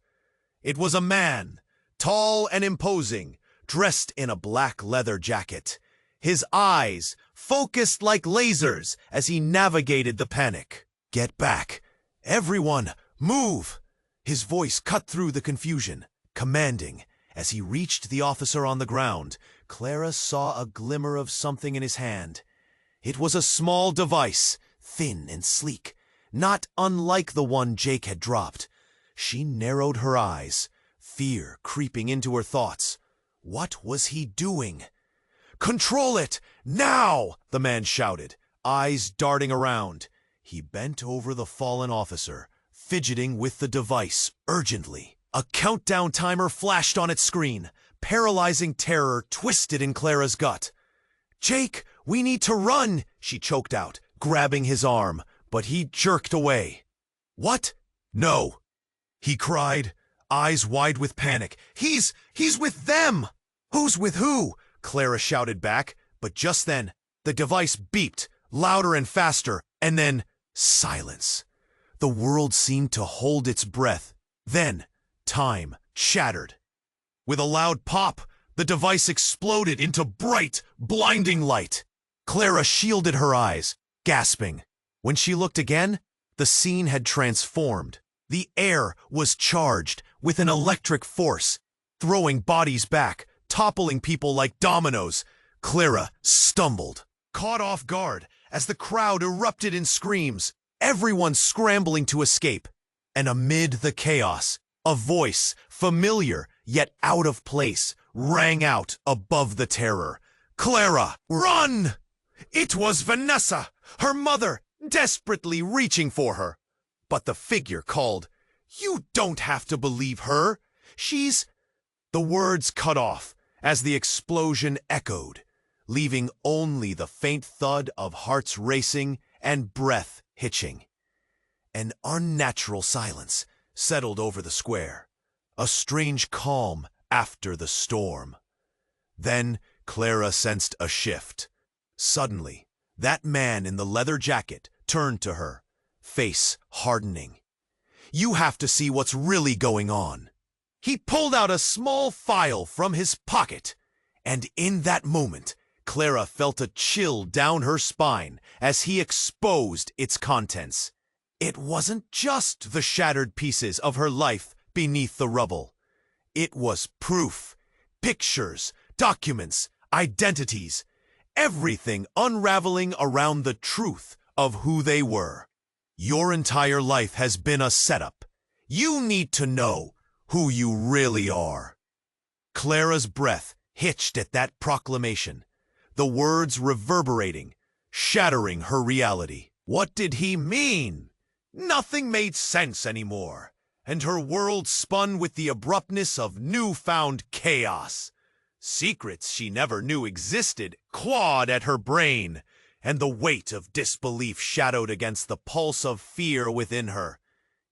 [SPEAKER 1] It was a man, tall and imposing, dressed in a black leather jacket. His eyes focused like lasers as he navigated the panic. "Get back! Everyone, move!" His voice cut through the confusion, commanding. As he reached the officer on the ground, Clara saw a glimmer of something in his hand. It was a small device, thin and sleek, not unlike the one Jake had dropped. She narrowed her eyes, fear creeping into her thoughts. What was he doing? "Control it! Now!" the man shouted, eyes darting around. He bent over the fallen officer, fidgeting with the device urgently. A countdown timer flashed on its screen. Paralyzing terror twisted in Clara's gut. "Jake, we need to run!" she choked out, grabbing his arm, but he jerked away. "What? No!" he cried, eyes wide with panic. He's with them!" "Who's with who?" Clara shouted back, but just then, the device beeped, louder and faster, and then silence. The world seemed to hold its breath. Then, time shattered. With a loud pop, the device exploded into bright, blinding light. Clara shielded her eyes, gasping. When she looked again, The scene had transformed. The air was charged with an electric force, throwing bodies back, toppling people like dominoes. Clara stumbled, caught off guard as the crowd erupted in screams, everyone scrambling to escape. And amid the chaos, a voice, familiar yet out of place, rang out above the terror. "Clara, run!" It was Vanessa, her mother, desperately reaching for her. But the figure called, "You don't have to believe her. She's—" The words cut off as the explosion echoed, leaving only the faint thud of hearts racing and breath hitching. An unnatural silence settled over the square, a strange calm after the storm. Then Clara sensed a shift. Suddenly, that man in the leather jacket turned to her, face hardening. "You have to see what's really going on." He pulled out a small file from his pocket, and in that moment, Clara felt a chill down her spine as he exposed its contents. It wasn't just the shattered pieces of her life beneath the rubble. It was proof, pictures, documents, identities, everything unraveling around the truth of who they were. Your entire life has been a setup. You need to know who you really are. Clara's breath hitched at that proclamation, the words reverberating, shattering her reality. What did he mean? Nothing made sense anymore, and her world spun with the abruptness of newfound chaos. Secrets she never knew existed clawed at her brain, and the weight of disbelief shadowed against the pulse of fear within her.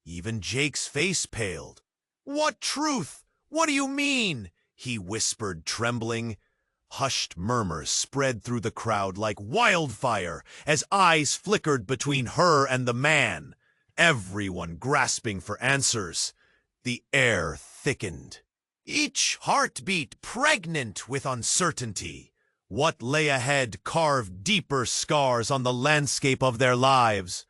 [SPEAKER 1] Even Jake's face paled. "What truth? What do you mean?" he whispered, trembling. Hushed murmurs spread through the crowd like wildfire as eyes flickered between her and the man, everyone grasping for answers. The air thickened, each heartbeat pregnant with uncertainty. What lay ahead carved deeper scars on the landscape of their lives.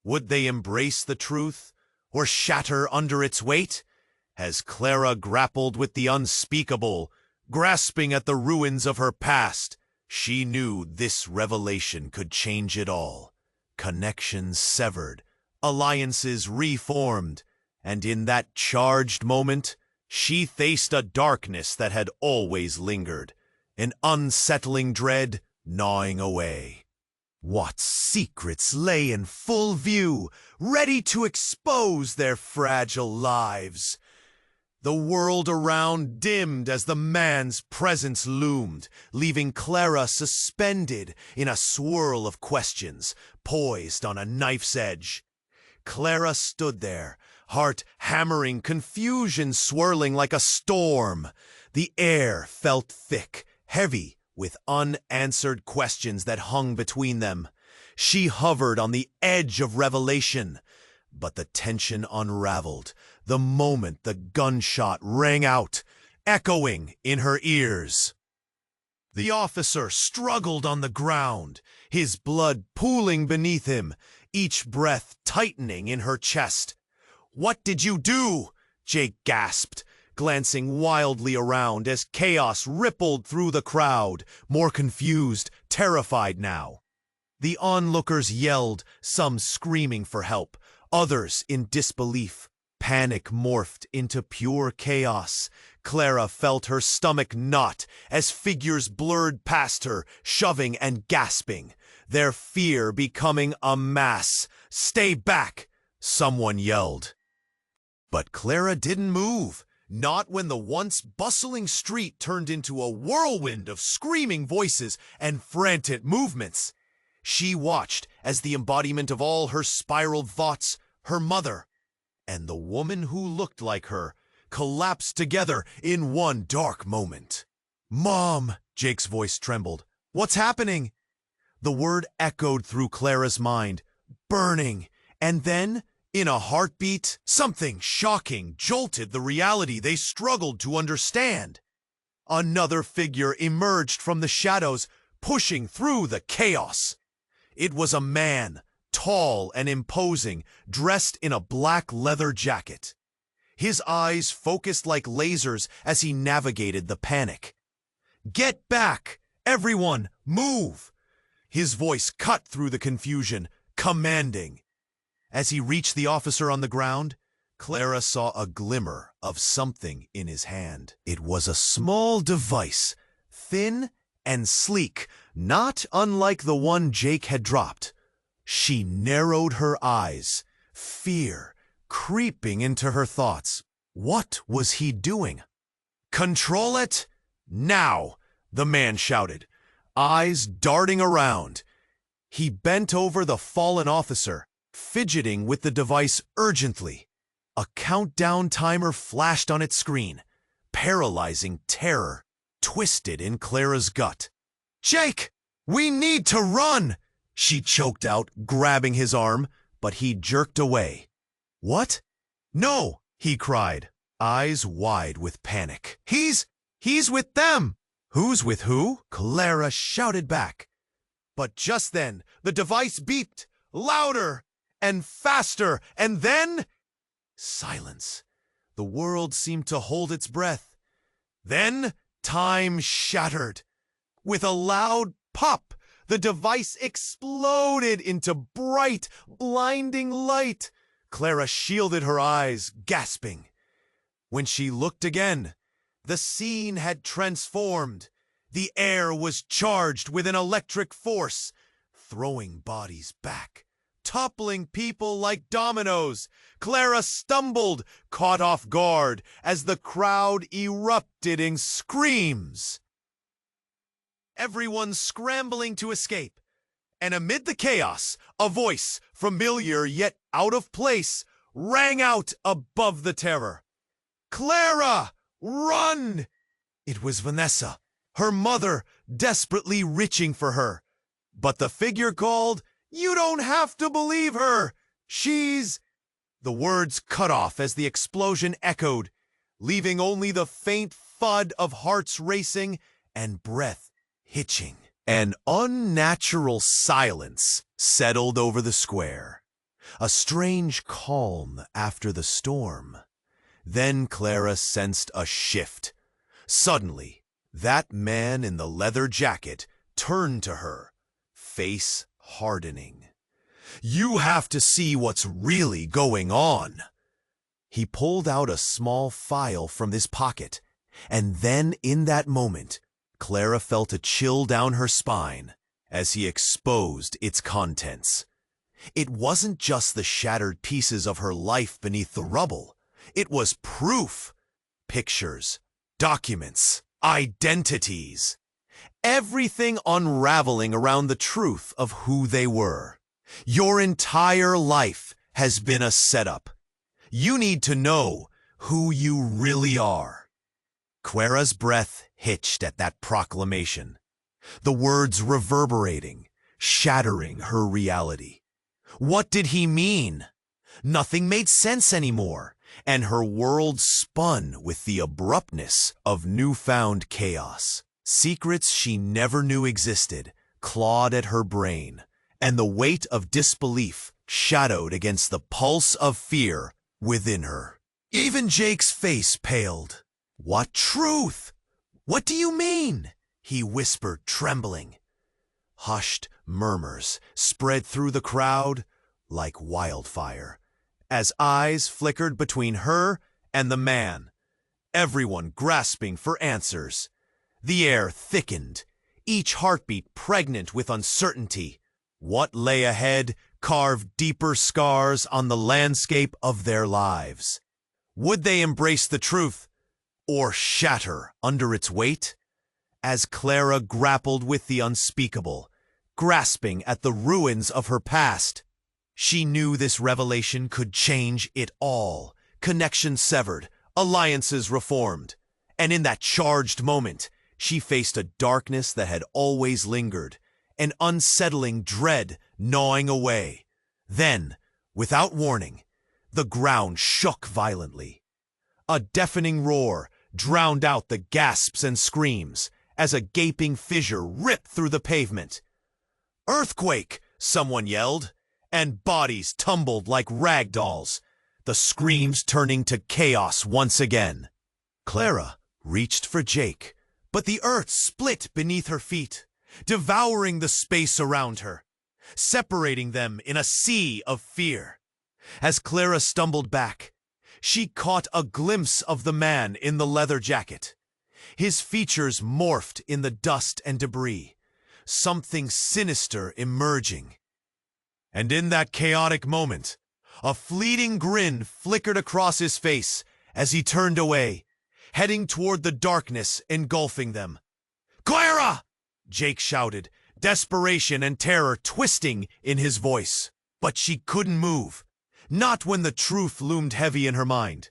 [SPEAKER 1] Would they embrace the truth or shatter under its weight? As Clara grappled with the unspeakable, grasping at the ruins of her past, she knew this revelation could change it all. Connections severed, alliances reformed, and in that charged moment, she faced a darkness that had always lingered, an unsettling dread gnawing away. What secrets lay in full view, ready to expose their fragile lives? The world around dimmed as the man's presence loomed, leaving Clara suspended in a swirl of questions, poised on a knife's edge. Clara stood there, heart hammering, confusion swirling like a storm. The air felt thick, heavy, with unanswered questions that hung between them. She hovered on the edge of revelation, but the tension unraveled the moment the gunshot rang out, echoing in her ears. The officer struggled on the ground, his blood pooling beneath him, each breath tightening in her chest. "What did you do?" Jake gasped, glancing wildly around as chaos rippled through the crowd, more confused, terrified now. The onlookers yelled, some screaming for help, others in disbelief. Panic morphed into pure chaos. Clara felt her stomach knot as figures blurred past her, shoving and gasping, their fear becoming a mass. "Stay back!" someone yelled. But Clara didn't move, not when the once bustling street turned into a whirlwind of screaming voices and frantic movements. She watched as the embodiment of all her spiraled thoughts, her mother, and the woman who looked like her, collapsed together in one dark moment. "Mom!" Jake's voice trembled. "What's happening?" The word echoed through Clara's mind, burning, and then, in a heartbeat, something shocking jolted the reality they struggled to understand. Another figure emerged from the shadows, pushing through the chaos. It was a man, tall and imposing, dressed in a black leather jacket. His eyes focused like lasers as he navigated the panic. "Get back! Everyone, move!" His voice cut through the confusion, commanding. As he reached the officer on the ground, Clara saw a glimmer of something in his hand. It was a small device, thin and sleek, not unlike the one Jake had dropped. She narrowed her eyes, fear creeping into her thoughts. What was he doing? "Control it now!" the man shouted, eyes darting around. He bent over the fallen officer, fidgeting with the device urgently. A countdown timer flashed on its screen. Paralyzing terror twisted in Clara's gut. "Jake, we need to run!" she choked out, grabbing his arm, but he jerked away. "What? No!" he cried, eyes wide with panic. He's with them!" "Who's with who?" Clara shouted back. But just then, the device beeped, louder and faster, and then silence. The world seemed to hold its breath. Then time shattered. With a loud pop, the device exploded into bright, blinding light. Clara shielded her eyes, gasping. When she looked again, the scene had transformed. The air was charged with an electric force, throwing bodies back, toppling people like dominoes. Clara stumbled, caught off guard, as the crowd erupted in screams. Everyone scrambling to escape. And amid the chaos, a voice, familiar yet out of place, rang out above the terror. "Clara, run!" It was Vanessa, her mother, desperately reaching for her. But the figure called, "You don't have to believe her. She's—" The words cut off as the explosion echoed, leaving only the faint thud of hearts racing and breath hitching. An unnatural silence settled over the square, a strange calm after the storm. Then Clara sensed a shift. Suddenly, that man in the leather jacket turned to her, face hardening. "You have to see what's really going on." He pulled out a small file from his pocket, and then in that moment, Clara felt a chill down her spine as he exposed its contents. It wasn't just the shattered pieces of her life beneath the rubble. It was proof. Pictures, documents, identities. Everything unraveling around the truth of who they were. Your entire life has been a setup. You need to know who you really are. Clara's breath hitched at that proclamation, the words reverberating, shattering her reality. What did he mean? Nothing made sense anymore, and her world spun with the abruptness of newfound chaos. Secrets she never knew existed clawed at her brain, and the weight of disbelief shadowed against the pulse of fear within her. Even Jake's face paled. "What truth? What do you mean?" he whispered, trembling. Hushed murmurs spread through the crowd like wildfire, as eyes flickered between her and the man, everyone grasping for answers. The air thickened, each heartbeat pregnant with uncertainty. What lay ahead carved deeper scars on the landscape of their lives. Would they embrace the truth, or shatter under its weight? As Clara grappled with the unspeakable, grasping at the ruins of her past, she knew this revelation could change it all. Connections severed, alliances reformed, and in that charged moment, she faced a darkness that had always lingered, an unsettling dread gnawing away. Then, without warning, the ground shook violently. A deafening roar drowned out the gasps and screams as a gaping fissure ripped through the pavement. "Earthquake!" someone yelled, and bodies tumbled like rag dolls, the screams turning to chaos once again. Clara reached for Jake, but the earth split beneath her feet, devouring the space around her, separating them in a sea of fear. As Clara stumbled back, she caught a glimpse of the man in the leather jacket. His features morphed in the dust and debris, something sinister emerging. And in that chaotic moment, a fleeting grin flickered across his face as he turned away, heading toward the darkness engulfing them. "Clara!" Jake shouted, desperation and terror twisting in his voice. But she couldn't move, not when the truth loomed heavy in her mind.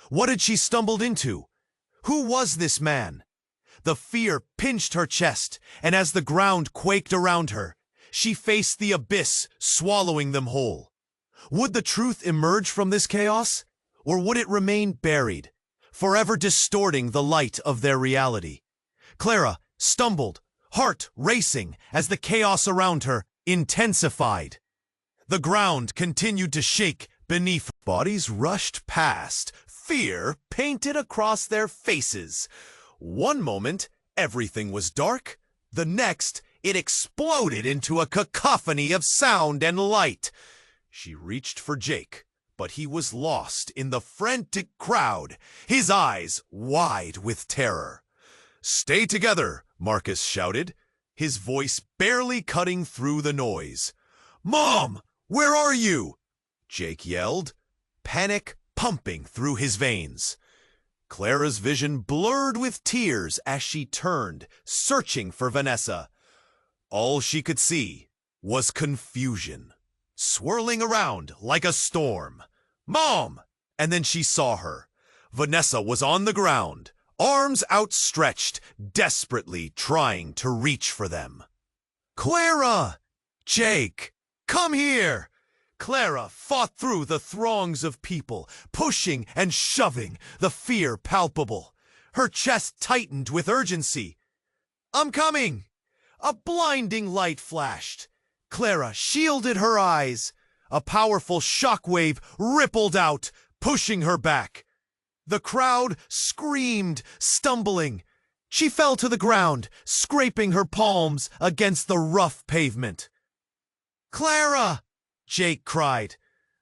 [SPEAKER 1] What had she stumbled into? Who was this man? The fear pinched her chest, and as the ground quaked around her, she faced the abyss, swallowing them whole. Would the truth emerge from this chaos, or would it remain buried, forever distorting the light of their reality? Clara stumbled, heart racing as the chaos around her intensified. The ground continued to shake beneath. Bodies rushed past, fear painted across their faces. One moment, everything was dark. The next, it exploded into a cacophony of sound and light. She reached for Jake, but he was lost in the frantic crowd, his eyes wide with terror. "Stay together," Marcus shouted, his voice barely cutting through the noise. "Mom, where are you?" Jake yelled, panic pumping through his veins. Clara's vision blurred with tears as she turned, searching for Vanessa. All she could see was confusion, swirling around like a storm. "Mom!" And then she saw her. Vanessa was on the ground, arms outstretched, desperately trying to reach for them. "Clara!" "Jake, come here!" Clara fought through the throngs of people, pushing and shoving, the fear palpable. Her chest tightened with urgency. "I'm coming!" A blinding light flashed. Clara shielded her eyes. A powerful shockwave rippled out, pushing her back. The crowd screamed, stumbling. She fell to the ground, scraping her palms against the rough pavement. "Clara!" Jake cried,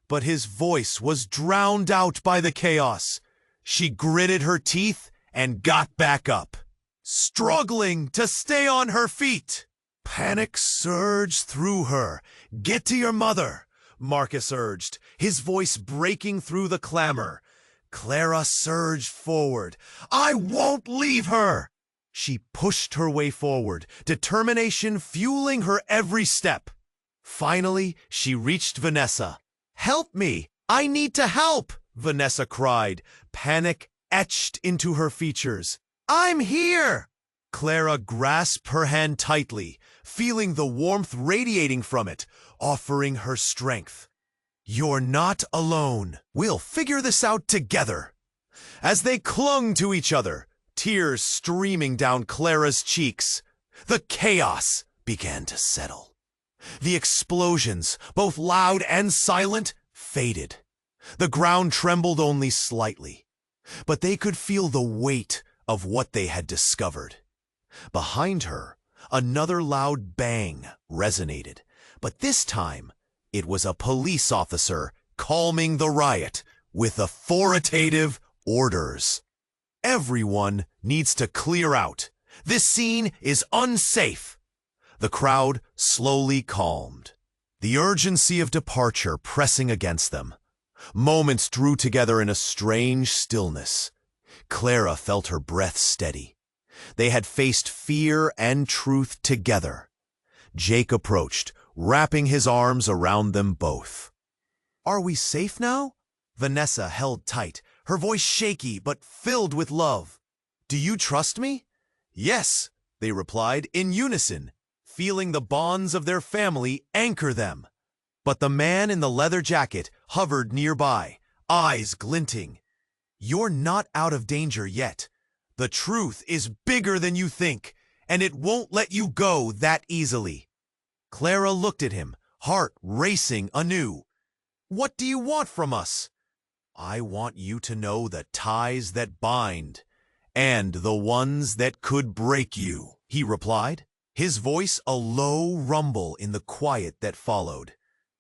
[SPEAKER 1] but his voice was drowned out by the chaos. She gritted her teeth and got back up, struggling to stay on her feet. Panic surged through her. "Get to your mother," Marcus urged, his voice breaking through the clamor. Clara surged forward. "I won't leave her!" She pushed her way forward, determination fueling her every step. Finally, she reached Vanessa. "Help me! I need to help!" Vanessa cried, panic etched into her features. "I'm here!" Clara grasped her hand tightly, feeling the warmth radiating from it, offering her strength. "You're not alone. We'll figure this out together." As they clung to each other, tears streaming down Clara's cheeks, the chaos began to settle. The explosions, both loud and silent, faded. The ground trembled only slightly, but they could feel the weight of what they had discovered. Behind her, another loud bang resonated, but this time it was a police officer calming the riot with authoritative orders. "Everyone needs to clear out. This scene is unsafe." The crowd slowly calmed, the urgency of departure pressing against them. Moments drew together in a strange stillness. Clara felt her breath steady. They had faced fear and truth together. Jake approached, wrapping his arms around them both. "Are we safe now?" Vanessa held tight, her voice shaky but filled with love. "Do you trust me?" "Yes," they replied in unison, feeling the bonds of their family anchor them. But the man in the leather jacket hovered nearby, eyes glinting. "You're not out of danger yet. The truth is bigger than you think, and it won't let you go that easily." Clara looked at him, heart racing anew. "What do you want from us?" "I want you to know the ties that bind, and the ones that could break you," he replied, his voice a low rumble in the quiet that followed.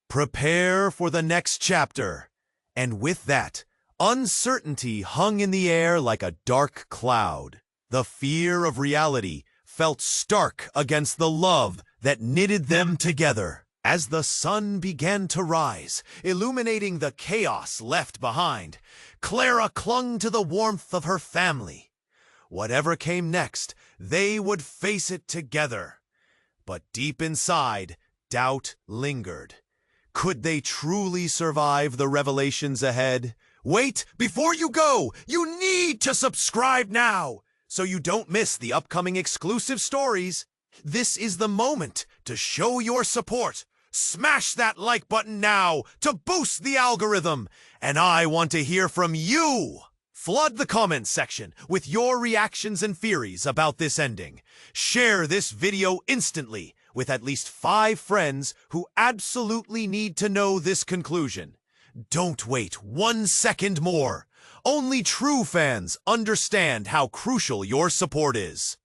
[SPEAKER 1] "Prepare for the next chapter." And with that, uncertainty hung in the air like a dark cloud. The fear of reality felt stark against the love that knitted them together. As the sun began to rise, illuminating the chaos left behind, Clara clung to the warmth of her family. Whatever came next, they would face it together. But deep inside, doubt lingered. Could they truly survive the revelations ahead? Wait, before you go, you need to subscribe now, so you don't miss the upcoming exclusive stories. This is the moment to show your support. Smash that like button now to boost the algorithm, and I want to hear from you. Flood the comments section with your reactions and theories about this ending. Share this video instantly with at least 5 friends who absolutely need to know this conclusion. Don't wait 1 second more. Only true fans understand how crucial your support is.